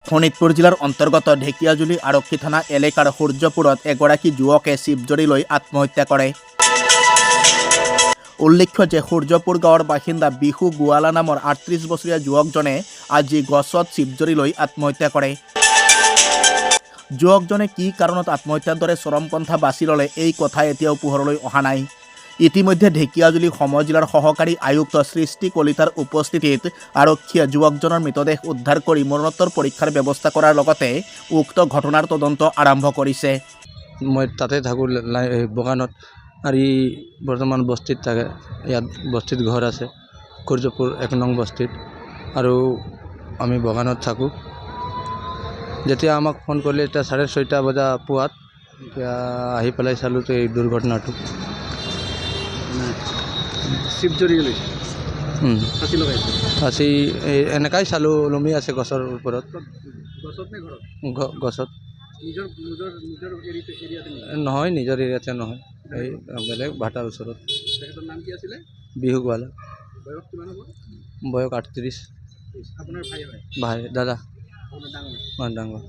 শোণিতপুৰ জিলাৰ অন্তৰ্গত ঢেকিয়াজুলি আৰক্ষী থানা এলেকাৰ সূৰ্যপুৰত এগৰাকী যুৱকে চিপজৰি লৈ আত্মহত্যা কৰে। উল্লেখ্য যে সূৰ্যপুৰ গাঁৱৰ বাসিন্দা বিহু গোৱালা নামৰ ৩৮ বছৰীয়া যুৱকজনে আজি গছত চিপজৰি লৈ আত্মহত্যা কৰে। যুৱকজনে কি কাৰণত আত্মহত্যাৰ দৰে চৰমপন্থা বাছি ল'লে এই কথা এতিয়াও পোহৰলৈ অহা নাই। ইতিমধ্যে ঢেকিয়াজুলি সমজিলাৰ সহকাৰী আয়ুক্ত সৃষ্টি কলিতাৰ উপস্থিতিত আৰক্ষীয়ে যুৱকজনৰ মৃতদেহ উদ্ধাৰ কৰি মৰণোত্তৰ পৰীক্ষাৰ ব্যৱস্থা কৰাৰ লগতে উক্ত ঘটনাৰ তদন্ত আৰম্ভ কৰিছে। মই তাতে থাকোঁ বাগানত আৰু ই বৰ্তমান বস্তিত থাকে। ইয়াত বস্তিত ঘৰ আছে, সূৰ্যপুৰ ১ নং বস্তিত, আৰু আমি বাগানত থাকোঁ। যেতিয়া আমাক ফোন কৰিলে এতিয়া 6:30 বজা পুৱাত এতিয়া আহি পেলাই চালোঁ তো এই দুৰ্ঘটনাটো। চিপজৰি লৈছে, ফাঁচি লগাইছে। ফাঁচি এনেকাই চালোঁ, ওলমি আছে গছৰ ওপৰত। গছত নে ঘৰত? গছত। নিজৰ এৰিয়াতে নেকি? নহয়, নিজৰ এৰিয়াতে নহয়, এই বেলেগ ভাটাৰ ওচৰত। তেখেতৰ নাম কি আছিলে? বিহু গোৱালা। বয়স কিমান হ'ব? বয়স ৩৮। আপোনাৰ ভাই হয়? ভাই, দাদা। আপোনাৰ ডাঙৰ? ডাঙৰ।